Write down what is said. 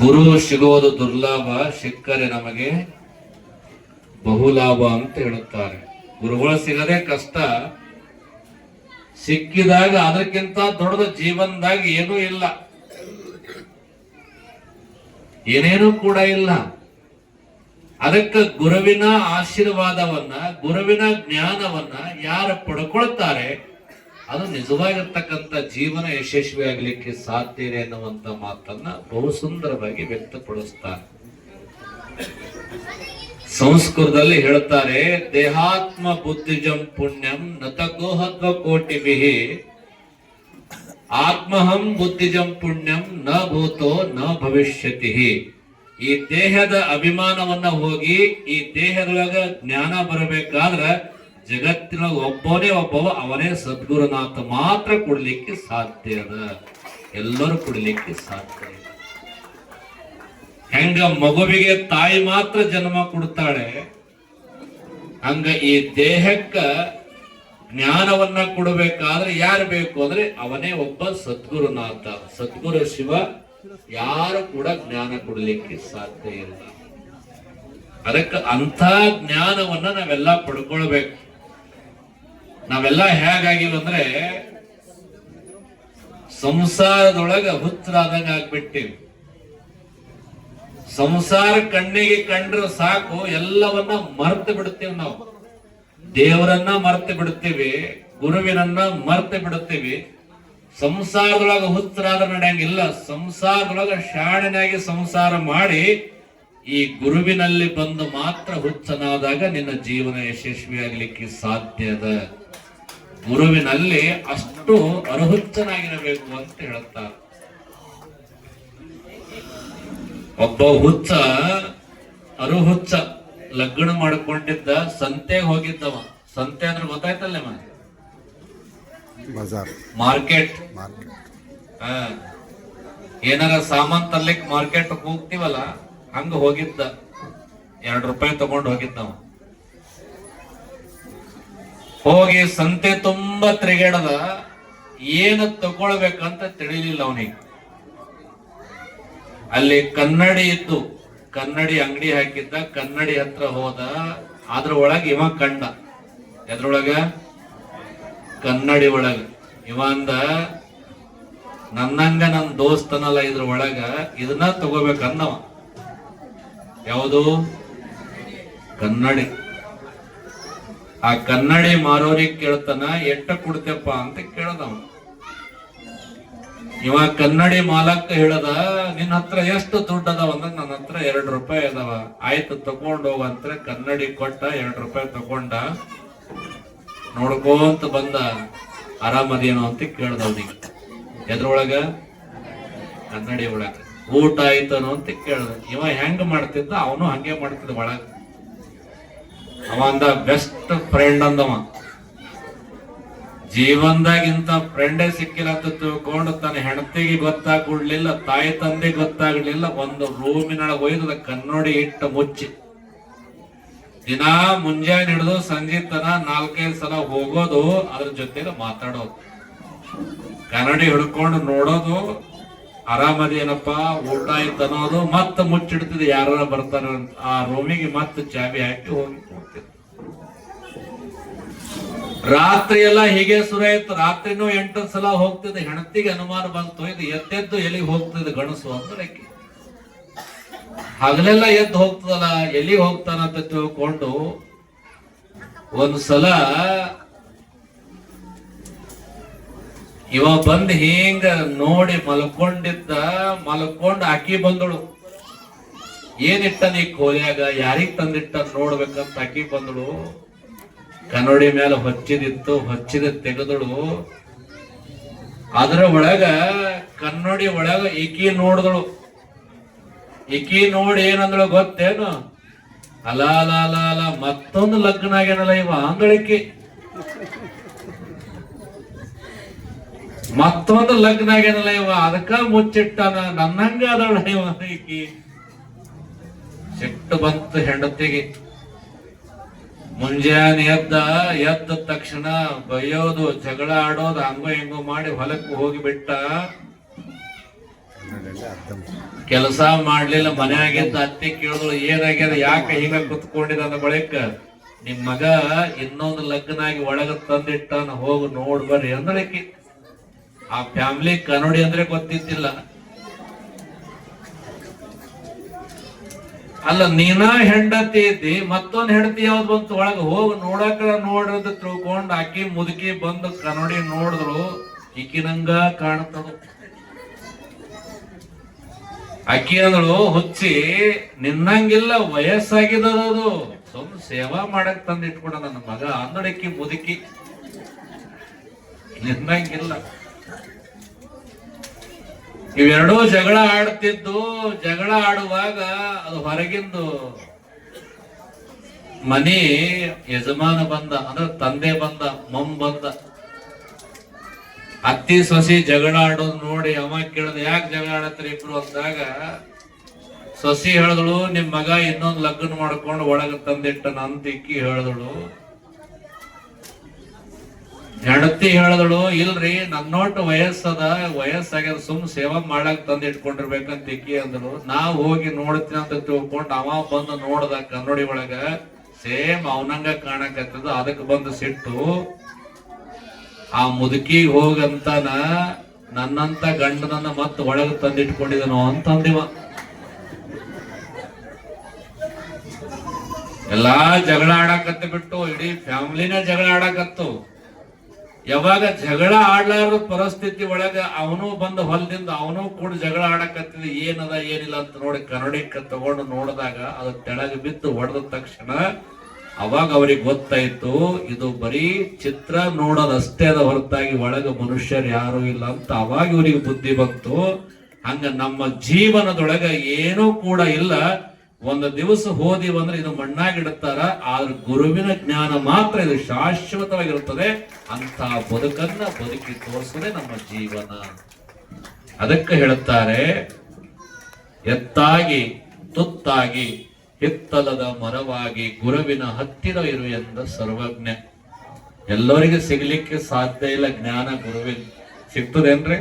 ಗುರು ಸಿಗೋದು ದುರ್ಲಾಭ, ಸಿಕ್ಕರೆ ನಮಗೆ ಬಹುಲಾಭ ಅಂತ ಹೇಳುತ್ತಾರೆ. ಗುರುಗಳು ಸಿಗದೆ ಕಷ್ಟ, ಸಿಕ್ಕಿದಾಗ ಅದಕ್ಕಿಂತ ದೊಡ್ಡದ ಜೀವನದಾಗ ಏನೂ ಇಲ್ಲ, ಏನೇನೂ ಕೂಡ ಇಲ್ಲ. ಅದಕ್ಕೆ ಗುರುವಿನ ಆಶೀರ್ವಾದವನ್ನ, ಗುರುವಿನ ಜ್ಞಾನವನ್ನ ಯಾರು ಪಡ್ಕೊಳ್ತಾರೆ ಅದು ನಿಜವಾಗಿರ್ತಕ್ಕಂಥ ಜೀವನ ಯಶಸ್ವಿ ಆಗ್ಲಿಕ್ಕೆ ಸಾಧ್ಯ ಇದೆ ಎನ್ನುವಂತ ಮಾತನ್ನ ಬಹು ಸುಂದರವಾಗಿ ವ್ಯಕ್ತಪಡಿಸ್ತಾರೆ. ಸಂಸ್ಕೃತದಲ್ಲಿ ಹೇಳ್ತಾರೆ, ದೇಹಾತ್ಮ ಬುದ್ಧಿಜಂ ಪುಣ್ಯಂ ನತಗೋಹತ್ವ ಕೋಟಿಭಿ ಆತ್ಮಹಂ ಬುದ್ಧಿಜಂ ಪುಣ್ಯಂ ನ ಭೂತೋ ನ ಭವಿಷ್ಯತಿ. ಈ ದೇಹದ ಅಭಿಮಾನವನ್ನ ಹೋಗಿ ಈ ದೇಹದೊಳಗ ಜ್ಞಾನ ಬರಬೇಕಾದ್ರ ಜಗತ್ತಿನೊಳಗೆ ಒಬ್ಬವ ಅವನೇ ಸದ್ಗುರುನಾಥ ಮಾತ್ರ ಕೊಡ್ಲಿಕ್ಕೆ ಸಾಧ್ಯ ಅದ, ಎಲ್ಲರೂ ಕೊಡ್ಲಿಕ್ಕೆ ಸಾಧ್ಯ ಇಲ್ಲ. ಹೆಂಗ ಮಗುವಿಗೆ ತಾಯಿ ಮಾತ್ರ ಜನ್ಮ ಕೊಡ್ತಾಳೆ, ಹಂಗ ಈ ದೇಹಕ್ಕ ಜ್ಞಾನವನ್ನ ಕೊಡಬೇಕಾದ್ರೆ ಯಾರು ಬೇಕು ಅಂದ್ರೆ ಅವನೇ ಒಬ್ಬ ಸದ್ಗುರುನಾಥ, ಸದ್ಗುರು ಶಿವ. ಯಾರು ಕೂಡ ಜ್ಞಾನ ಕೊಡ್ಲಿಕ್ಕೆ ಸಾಧ್ಯ ಇಲ್ಲ. ಅದಕ್ಕೆ ಅಂಥ ಜ್ಞಾನವನ್ನ ನಾವೆಲ್ಲ ಪಡ್ಕೊಳ್ಬೇಕು. ನಾವೆಲ್ಲ ಹೇಗಾಗಿಲ್ಲ ಅಂದ್ರೆ ಸಂಸಾರದೊಳಗ ಹುಚ್ಚರಾದಂಗ ಆಗ್ಬಿಟ್ಟಿವಿ. ಸಂಸಾರ ಕಣ್ಣಿಗೆ ಕಂಡ್ರೆ ಸಾಕು ಎಲ್ಲವನ್ನ ಮರ್ತು ಬಿಡ್ತೀವಿ ನಾವು. ದೇವರನ್ನ ಮರ್ತು ಬಿಡ್ತೀವಿ, ಗುರುವಿನನ್ನ ಮರ್ತು ಬಿಡ್ತೀವಿ. ಸಂಸಾರದೊಳಗ ಹುಚ್ಚರಾದ ನಡೆಯಂಗಿಲ್ಲ. ಸಂಸಾರದೊಳಗ ಶಾಣನಾಗಿ ಸಂಸಾರ ಮಾಡಿ ಈ ಗುರುವಿನಲ್ಲಿ ಬಂದು ಮಾತ್ರ ಹುಚ್ಚನಾದಾಗ ನಿನ್ನ ಜೀವನ ಯಶಸ್ವಿ ಆಗ್ಲಿಕ್ಕೆ ಸಾಧ್ಯ ಅದ. ಗುರುವಿನಲ್ಲಿ ಅಷ್ಟು ಅರಹುಚ್ಚನಾಗಿರಬೇಕು ಅಂತ ಹೇಳ್ತಾರೆ. ಒಬ್ಬ ಹುಚ್ಚ ಅರುಹುಚ್ಚ ಲಗ್ನ ಮಾಡ್ಕೊಂಡಿದ್ದ, ಸಂತೆಗೆ ಹೋಗಿದ್ದವ. ಸಂತೆ ಅಂದ್ರೆ ಗೊತ್ತಾಯ್ತಲ್ಲ ಮಾರ್ಕೆಟ್. ಏನಾರ ಸಾಮಾನ್ ತರ್ಲಿಕ್ಕೆ ಮಾರ್ಕೆಟ್ ಹೋಗ್ತಿವಲ್ಲ, ಹಂಗ ಹೋಗಿದ್ದ. 2 ರೂಪಾಯಿ ತಗೊಂಡು ಹೋಗಿದ್ದವ. ಹೋಗಿ ಸಂತೆ ತುಂಬಾ ತಿರುಗಾಡದ, ಏನು ತಗೊಳ್ಬೇಕಂತ ತಿಳಿಲಿಲ್ಲ ಅವನಿಗೆ. ಅಲ್ಲಿ ಕನ್ನಡಿ ಇದ್ದು, ಕನ್ನಡಿ ಅಂಗಡಿ ಹಾಕಿದ್ದ. ಕನ್ನಡಿ ಹತ್ರ ಹೋದ, ಅದ್ರ ಒಳಗ ಇವ ಕಂಡ. ಎದ್ರೊಳಗ? ಕನ್ನಡಿ ಒಳಗ. ಇವ ಅಂದ, ನನ್ನಂಗ ನನ್ ದೋಸ್ತನಲ್ಲ ಇದ್ರ ಒಳಗ, ಇದನ್ನ ತಗೋಬೇಕಂದವ. ಯಾವುದು? ಕನ್ನಡಿ. ಆ ಕನ್ನಡಿ ಮಾರೋರಿಗೆ ಕೇಳ್ತಾನ, ಎಟ್ಟ ಕೊಡ್ತೇಪ್ಪ ಅಂತ ಕೇಳದವ. ಇವ ಕನ್ನಡಿ ಮಾಲಕ್ ಹೇಳದ, ನಿನ್ನ ಹತ್ರ ಎಷ್ಟು ದುಡ್ಡು ಅದಾವ ಅಂದ್ರ, ನನ್ನ ಹತ್ರ 2 ರೂಪಾಯಿ ಅದಾವ. ಆಯ್ತು ತಗೊಂಡ್ ಹೋಗಂತ್ರ ಕನ್ನಡಿ ಕೊಟ್ಟ. 2 ರೂಪಾಯಿ ತಗೊಂಡ, ನೋಡ್ಕೋಂತ ಬಂದ. ಆರಾಮದೇನೋ ಅಂತ ಕೇಳ್ದವನಿಗೆ. ಎದ್ರೊಳಗ? ಕನ್ನಡಿ ಒಳಗ. ಊಟ ಆಯ್ತನೋ ಅಂತ ಕೇಳ್ದ. ಇವ ಹೆಂಗ ಮಾಡ್ತಿದ್ದ, ಅವನು ಹಂಗೆ ಮಾಡ್ತಿದ್ದ ಒಳಗ. ಅವ ಅಂದ, ಬೆಸ್ಟ್ ಫ್ರೆಂಡ್ ಅಂದವ. ಜೀವನದಾಗ ಇಂತ ಫ್ರೆಂಡೇ ಸಿಕ್ಕಿಲ್ಲ ಅಂತ ತಿಳ್ಕೊಂಡು ತನ್ನ ಹೆಂಡತಿಗೆ ಗೊತ್ತಾಗ್ಬಿಡ್ಲಿಲ್ಲ, ತಾಯಿ ತಂದೆ ಗೊತ್ತಾಗ್ಲಿಲ್ಲ. ಒಂದು ರೂಮಿನೊಳಗೆ ಒಯ್ದ ಕನ್ನಡಿ ಇಟ್ಟ ಮುಚ್ಚಿ, ದಿನಾ ಮುಂಜಾನೆ ಹಿಡಿದು ಸಂಜೆ ತನ 4-5 ಸಲ ಹೋಗೋದು, ಅದ್ರ ಜೊತೆಗೆ ಮಾತಾಡೋದು, ಕನ್ನಡಿ ಹಿಡ್ಕೊಂಡು ನೋಡೋದು, ಆರಾಮದೇನಪ್ಪ, ಊಟ ಆಯ್ತು ಅನ್ನೋದು, ಮತ್ತ ಮುಚ್ಚಿಡ್ತಿದ್ ಯಾರ ಬರ್ತಾರ ಅಂತ. ಆ ರೂಮಿಗೆ ಮತ್ತೆ ಚಾಬಿ ಹಾಕಿ ಹೋಗಿ ಕೊಡ್ತಿದ್. ರಾತ್ರಿ ಎಲ್ಲ ಹೀಗೆ ಶುರು ಆಯ್ತು. ರಾತ್ರಿನೂ 8 ಸಲ ಹೋಗ್ತಿದ್ದ. ಹೆಂಡತಿಗೆ ಅನುಮಾನ ಬಂತು, ಇದು ಎದ್ದೆದ್ದು ಎಲ್ಲಿಗೆ ಹೋಗ್ತಿದ್ ಗಣಸು ಅಂದ್ರೆ. ಹಗಲೆಲ್ಲ ಎದ್ದು ಹೋಗ್ತದಲ್ಲ, ಎಲ್ಲಿ ಹೋಗ್ತಾನಂತ ತಿಳ್ಕೊಂಡು ಒಂದ್ಸಲ ಇವ ಬಂದ್ ಹಿಂಗ ನೋಡಿ ಮಲ್ಕೊಂಡಿದ್ದ. ಮಲ್ಕೊಂಡ್ ಆಕಿ ಬಂದಳು. ಏನಿಟ್ಟ ನೀ ಕೋಲ್ಯಾಗ, ಯಾರಿಗ್ ತಂದಿಟ್ಟ ನೋಡ್ಬೇಕಂತ ಆಕಿ ಬಂದಳು. ಕನ್ನಡಿ ಮೇಲೆ ಹೊಚ್ಚಿದಿತ್ತು, ಹೊಚ್ಚಿದ ತೆಗೆದಳು. ಅದರ ಒಳಗ ಕನ್ನಡಿ ಒಳಗ ಈಕಿ ನೋಡಿದಳು. ಈಕಿ ನೋಡಿ ಏನಂದಳು ಗೊತ್ತೇನು? ಅಲ ಅಲ ಅಲ ಅಲ, ಮತ್ತೊಂದು ಲಗ್ನ ಆಗ್ಯಾನಲ್ಲ ಇವ ಅಂದಳಿಕೆ. ಮತ್ತೊಂದು ಲಗ್ನ ಆಗ್ಯಾನಲ್ಲ ಇವ, ಅದಕ್ಕ ಮುಚ್ಚಿಟ್ಟಾನ. ನನ್ನಂಗ ಅದಳ ಇವ. ಈಕಿ ಸಿಟ್ಟು ಬಂತು ಹೆಂಡತಿಗೆ. ಮುಂಜಾನೆ ಎದ್ದ ತಕ್ಷಣ ಬೈಯೋದು, ಜಗಳ ಆಡೋದು, ಹಂಗೋ ಹಿಂಗೋ ಮಾಡಿ ಹೊಲಕ್ಕೆ ಹೋಗಿಬಿಟ್ಟ. ಕೆಲಸ ಮಾಡ್ಲಿಲ್ಲ, ಮನೆಯಾಗಿದ್ದ ಅತ್ತಿ ಕೇಳಿದ್ರು ಏನಾಗ್ಯದ, ಯಾಕೆ ಹಿಂಗ ಕುತ್ಕೊಂಡಿದ ಅಂದ ಬಳಿಕ ನಿಮ್ ಮಗ ಇನ್ನೊಂದು ಲಗ್ನಾಗಿ ಒಳಗ ತಂದಿಟ್ಟಾನ, ಹೋಗಿ ನೋಡ್ ಬರ್ರಿ ಅಂದಳಕಿ. ಆ ಫ್ಯಾಮಿಲಿ ಕನ್ನಡಿ ಅಂದ್ರೆ ಗೊತ್ತಿದ್ದಿಲ್ಲ. ಅಲ್ಲ, ನೀನ ಹೆಂಡತಿ ಇದ್ದಿ, ಮತ್ತೊಂದ್ ಹೆಂಡತಿ ಯಾವ್ದು ಬಂತು ಒಳಗ, ಹೋಗಿ ನೋಡಕ ನೋಡ್ರದು ತಿಳ್ಕೊಂಡ್ ಆಕಿ ಮುದುಕಿ ಬಂದು ಕನ್ನಡಿ ನೋಡಿದ್ರು, ಈಕಿನಂಗ ಕಾಣ್ತದ. ಅಕ್ಕಿ ಅಂದಳು, ಹುಚ್ಚಿ ನಿನ್ನಂಗಿಲ್ಲ, ವಯಸ್ಸಾಗಿದ್ದದು, ಸುಮ್ ಸೇವಾ ಮಾಡಕ್ ತಂದು ಇಟ್ಕೊಂಡ ನನ್ನ ಮಗ ಅಂದಡಕ್ಕಿ ಮುದುಕಿ, ನಿನ್ನಂಗಿಲ್ಲ. ಇವೆರಡೂ ಜಗಳ ಆಡ್ತಿದ್ದು. ಜಗಳ ಆಡುವಾಗ ಅದು ಹೊರಗಿಂದು ಮನಿ ಯಜಮಾನ ಬಂದ, ಅಂದ್ರೆ ತಂದೆ ಬಂದ, ಬಂದ. ಅತ್ತಿ ಸೊಸಿ ಜಗಳ ಆಡೋದು ನೋಡಿ ಅವ ಕೇಳದ, ಯಾಕೆ ಜಗಳ ಆಡತ್ರಿ ಇಬ್ರು ಅಂದಾಗ ಸೊಸಿ ಹೇಳಿದಳು, ನಿಮ್ ಮಗ ಇನ್ನೊಂದು ಲಗ್ನ ಮಾಡ್ಕೊಂಡು ಒಳಗ ತಂದಿಟ್ಟನ ಅಂತ ಇಕ್ಕಿ ಹೇಳಿದಳು. ಹೆಂಡತಿ ಹೇಳಿದಳು, ಇಲ್ರಿ ನನ್ನೋಟ್ಟು ವಯಸ್ಸಾಗ್ಯದ, ಸುಮ್ ಸೇವಾ ಮಾಡಕ್ ತಂದು ಇಟ್ಕೊಂಡಿರ್ಬೇಕಂತ ಇಕ್ಕಿ ಅಂದಳು. ನಾವ್ ಹೋಗಿ ನೋಡ್ತೀನಿ ಅಂತ ತಿಳ್ಕೊಂಡು ಅವ ಬಂದು ನೋಡ್ದ, ಕನ್ನಡಿ ಒಳಗ ಸೇಮ್ ಅವನಂಗ ಕಾಣಕತ್ತದ. ಅದಕ್ಕೆ ಬಂದು ಸಿಟ್ಟು ಆ ಮುದುಕಿ ಹೋಗಂತಾನ, ನನ್ನಂತ ಗಂಡನನ್ನ ಮತ್ತ ಒಳಗ ತಂದಿಟ್ಕೊಂಡಿದನೋ ಅಂತಂದಿವ. ಎಲ್ಲಾ ಜಗಳ ಆಡಕತ್ತ ಬಿಟ್ಟು ಇಡೀ ಫ್ಯಾಮಿಲಿನ ಜಗಳ ಆಡಕತ್ತು. ಯಾವಾಗ ಜಗಳ ಆಡ್ಲಾರ್ದ ಪರಿಸ್ಥಿತಿ ಒಳಗ ಅವನು ಬಂದ ಹೊಲದಿಂದ ಅವನು ಕೂಡ ಜಗಳ ಆಡಕತ್ತಿದ, ಏನದ ಏನಿಲ್ಲ ಅಂತ ನೋಡಿ ಕನ್ನಡಿ ತಗೊಂಡು ನೋಡಿದಾಗ ಅದು ತೆಳಗ ಬಿದ್ದು ಹೊಡೆದ ತಕ್ಷಣ ಅವಾಗ ಅವ್ರಿಗೆ ಗೊತ್ತಾಯ್ತು, ಇದು ಬರೀ ಚಿತ್ರ ನೋಡೋದಷ್ಟೇ ಅದ ಹೊರತಾಗಿ ಒಳಗ ಮನುಷ್ಯರು ಯಾರು ಇಲ್ಲ ಅಂತ. ಅವಾಗ ಇವ್ರಿಗೆ ಬುದ್ಧಿ ಬಂತು. ಹಂಗ ನಮ್ಮ ಜೀವನದೊಳಗ ಏನೂ ಕೂಡ ಇಲ್ಲ, ಒಂದು ದಿವಸ ಹೋದಿವಂದ್ರೆ ಇದು ಮಣ್ಣಾಗಿಡುತ್ತಾರ, ಆದ್ರೆ ಗುರುವಿನ ಜ್ಞಾನ ಮಾತ್ರ ಇದು ಶಾಶ್ವತವಾಗಿರುತ್ತದೆ. ಅಂತ ಬದುಕನ್ನ ಬದುಕಿ ತೋರಿಸದೆ ನಮ್ಮ ಜೀವನ. ಅದಕ್ಕೆ ಹೇಳುತ್ತಾರೆ, ಎತ್ತಾಗಿ ತುತ್ತಾಗಿ ಹಿತ್ತಲದ ಮರವಾಗಿ ಗುರುವಿನ ಹತ್ತಿರ ಇರು ಎಂದ ಸರ್ವಜ್ಞ. ಎಲ್ಲರಿಗೆ ಸಿಗ್ಲಿಕ್ಕೆ ಸಾಧ್ಯ ಇಲ್ಲ ಜ್ಞಾನ. ಗುರುವಿನ ಸಿಗ್ತದೇನ್ರಿ?